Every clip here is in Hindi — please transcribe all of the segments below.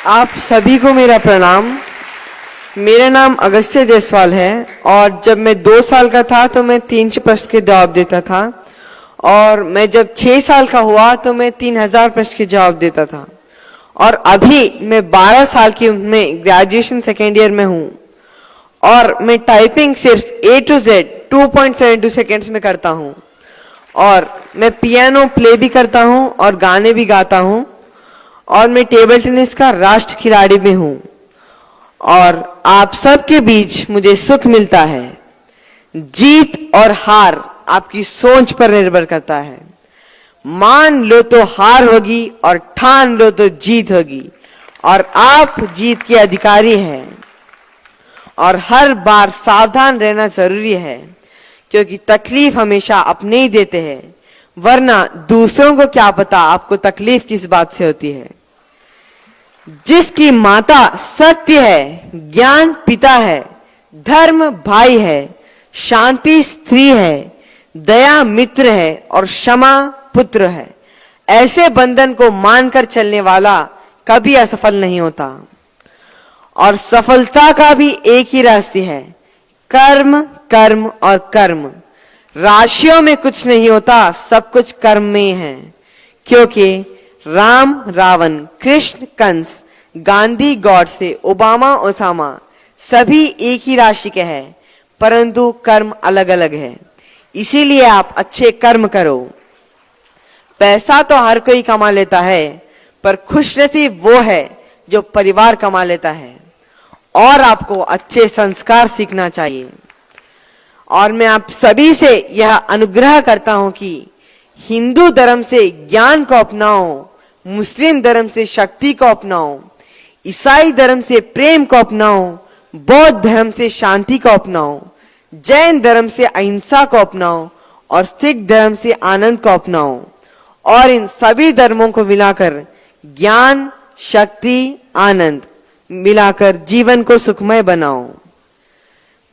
आप सभी को मेरा प्रणाम। मेरा नाम अगस्त्य जायसवाल है और जब मैं 2 साल का था तो मैं 300 प्रश्न के जवाब देता था और मैं जब 6 साल का हुआ तो मैं 3000 प्रश्न के जवाब देता था और अभी मैं 12 साल की उम्र में ग्रेजुएशन सेकेंड ईयर में हूँ और मैं टाइपिंग सिर्फ A to Z 2.72 सेकेंड्स में करता हूँ और मैं पियानो प्ले भी करता हूँ और गाने भी गाता हूँ और मैं टेबल टेनिस का राष्ट्र खिलाड़ी भी हूँ और आप सबके बीच मुझे सुख मिलता है। जीत और हार आपकी सोच पर निर्भर करता है। मान लो तो हार होगी और ठान लो तो जीत होगी और आप जीत के अधिकारी हैं और हर बार सावधान रहना जरूरी है क्योंकि तकलीफ हमेशा अपने ही देते हैं, वरना दूसरों को क्या पता आपको तकलीफ किस बात से होती है। जिसकी माता सत्य है, ज्ञान पिता है, धर्म भाई है, शांति स्त्री है, दया मित्र है और क्षमा पुत्र है, ऐसे बंधन को मानकर चलने वाला कभी असफल नहीं होता। और सफलता का भी एक ही रास्ता है, कर्म कर्म और कर्म। राशियों में कुछ नहीं होता, सब कुछ कर्म में है। क्योंकि राम रावण, कृष्ण कंस, गांधी गॉडसे, ओबामा ओसामा सभी एक ही राशि के हैं, परंतु कर्म अलग अलग है। इसीलिए आप अच्छे कर्म करो। पैसा तो हर कोई कमा लेता है, पर खुशनसीब वो है जो परिवार कमा लेता है। और आपको अच्छे संस्कार सीखना चाहिए। और मैं आप सभी से यह अनुग्रह करता हूं कि हिंदू धर्म से ज्ञान को अपनाओ, मुस्लिम धर्म से शक्ति को अपनाओ, ईसाई धर्म से प्रेम को अपनाओ, बौद्ध धर्म से शांति को अपनाओ, जैन धर्म से अहिंसा को अपनाओ और सिख धर्म से आनंद को अपनाओ और इन सभी धर्मों को मिलाकर ज्ञान, शक्ति, आनंद मिलाकर जीवन को सुखमय बनाओ।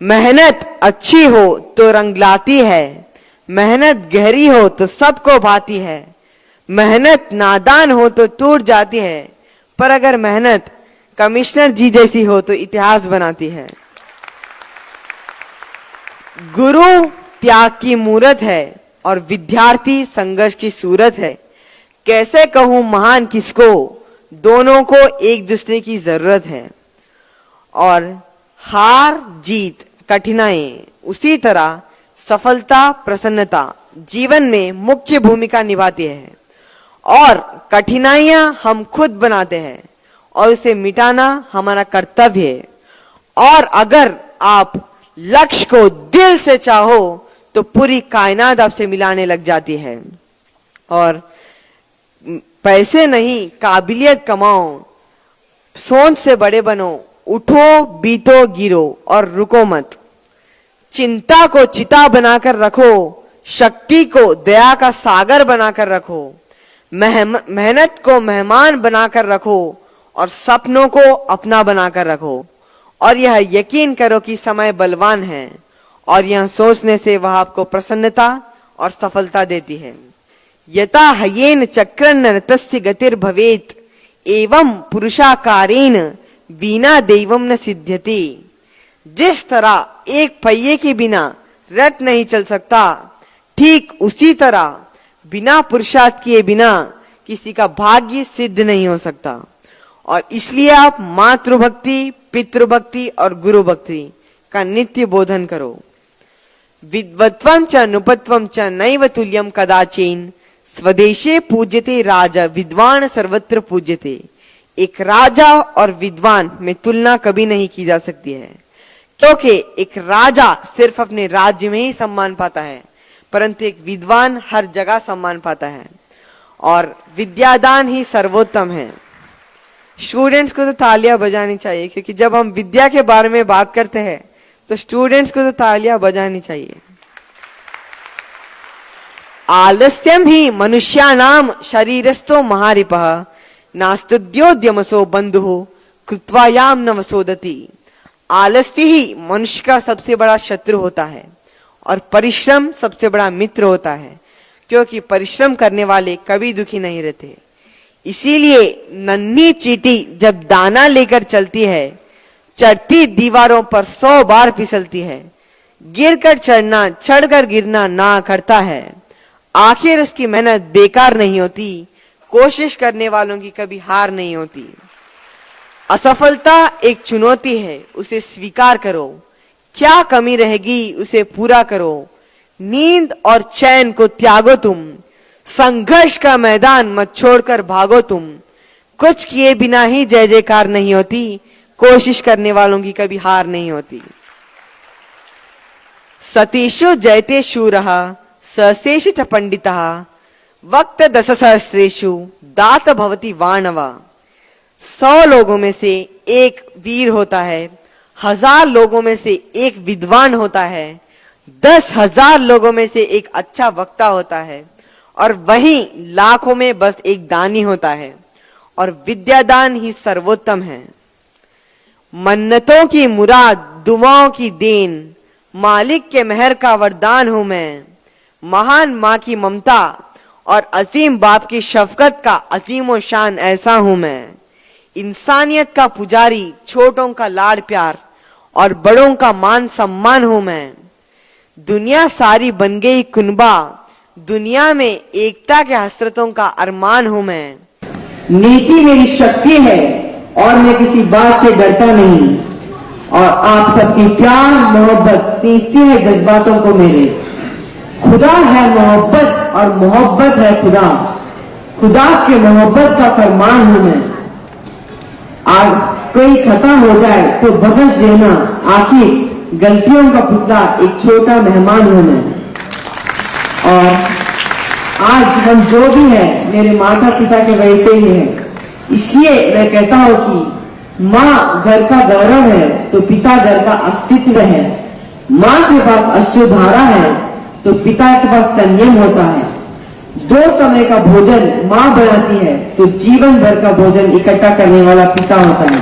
मेहनत अच्छी हो तो रंग लाती है, मेहनत गहरी हो तो सबको भाती है, मेहनत नादान हो तो टूट जाती है, पर अगर मेहनत कमिश्नर जी जैसी हो तो इतिहास बनाती है। गुरु त्याग की मूरत है और विद्यार्थी संघर्ष की सूरत है। कैसे कहूं महान किसको, दोनों को एक दूसरे की जरूरत है। और हार जीत कठिनाई, उसी तरह सफलता प्रसन्नता जीवन में मुख्य भूमिका निभाती है और कठिनाइयां हम खुद बनाते हैं और उसे मिटाना हमारा कर्तव्य है। और अगर आप लक्ष्य को दिल से चाहो तो पूरी कायनात आपसे मिलाने लग जाती है। और पैसे नहीं, काबिलियत कमाओ, सोच से बड़े बनो, उठो बीतो गिरो और रुको मत। चिंता को चिता बनाकर रखो, शक्ति को दया का सागर बनाकर रखो, मेहनत को मेहमान बनाकर रखो और सपनों को अपना बनाकर रखो। और यह यकीन करो कि समय बलवान है और यह सोचने से वह आपको प्रसन्नता और सफलता देती है। यथा हयेन चक्रन नरतस्य गतिर भवेत एवं पुरुषाकारेण बिना दैवम न सिद्ध्यति। जिस तरह एक पहिए के बिना रथ नहीं चल सकता, ठीक उसी तरह बिना पुरुषार्थ किए बिना किसी का भाग्य सिद्ध नहीं हो सकता। और इसलिए आप मातृभक्ति, पितृभक्ति और गुरु भक्ति का नित्य बोधन करो। विद्वत्वं च नुपत्वं च नैव तुल्यं कदाचिन स्वदेशे पूज्यते राजा विद्वान सर्वत्र पूज्यते। एक राजा और विद्वान में तुलना कभी नहीं की जा सकती है, क्योंकि एक राजा सिर्फ अपने राज्य में ही सम्मान पाता है, परंतु एक विद्वान हर जगह सम्मान पाता है। और विद्यादान ही सर्वोत्तम है। स्टूडेंट्स को तो तालियां बजानी चाहिए, क्योंकि जब हम विद्या के बारे में बात करते हैं तो स्टूडेंट्स को तो तालियां बजानी चाहिए। आलस्यम ही मनुष्यानाम शरीरस्थो महारिपः नास्तुद्योद्यमसो बंधु कृत्वायाम न वसोदति। आलस्य ही मनुष्य का सबसे बड़ा शत्रु होता है और परिश्रम सबसे बड़ा मित्र होता है, क्योंकि परिश्रम करने वाले कभी दुखी नहीं रहते। इसीलिए नन्ही चींटी जब दाना लेकर चलती है, चढ़ती दीवारों पर 100 बार फिसलती है, गिरकर चढ़ना चढ़कर गिरना ना करता है, आखिर उसकी मेहनत बेकार नहीं होती, कोशिश करने वालों की कभी हार नहीं होती। असफलता एक चुनौती है, उसे स्वीकार करो, क्या कमी रहेगी उसे पूरा करो, नींद और चैन को त्यागो तुम, संघर्ष का मैदान मत छोड़कर भागो तुम, कुछ किए बिना ही जय जयकार नहीं होती, कोशिश करने वालों की कभी हार नहीं होती। सतीषु जयते शूरः सहस्रेषु च पंडितः वक्त दश सहस्रेषु दात भवति वाणव। 100 लोगों में से एक वीर होता है, 1000 लोगों में से एक विद्वान होता है, 10,000 लोगों में से एक अच्छा वक्ता होता है, और वहीं लाखों में बस एक दानी होता है, और विद्यादान ही सर्वोत्तम है। मन्नतों की मुराद, दुआओं की देन, मालिक के मेहर का वरदान हूं मैं, महान माँ की ममता और अजीम बाप की शफकत का अजीमो शान ऐसा हूं मैं, इंसानियत का पुजारी, छोटों का लाड़ प्यार और बड़ों का मान सम्मान हूं मैं। दुनिया सारी बन गई कुनबा, दुनिया में एकता के हसरतों का अरमान हूं मैं। नीति मेरी शक्ति है और मैं किसी बात से डरता नहीं, और आप सबकी प्यार मोहब्बत सींचती है जज्बातों को मेरे। खुदा है मोहब्बत और मोहब्बत है खुदा, खुदा के मोहब्बत का फरमान हूं मैं। आज कोई खता हो जाए तो बख्श देना, आखिर गलतियों का पुतला एक छोटा मेहमान हूं मैं। और आज हम जो भी है मेरे माता पिता के वजह से ही है, इसलिए मैं कहता हूं कि माँ घर का गौरव है तो पिता घर का अस्तित्व है। माँ के पास अश्रुधारा है तो पिता के पास संयम होता है। 2 समय का भोजन माँ बनाती है तो जीवन भर का भोजन इकट्ठा करने वाला पिता होता है।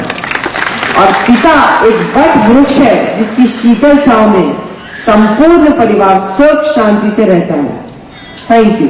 और पिता एक वट वृक्ष है जिसकी शीतल छांव में संपूर्ण परिवार सुख शांति से रहता है। Thank you.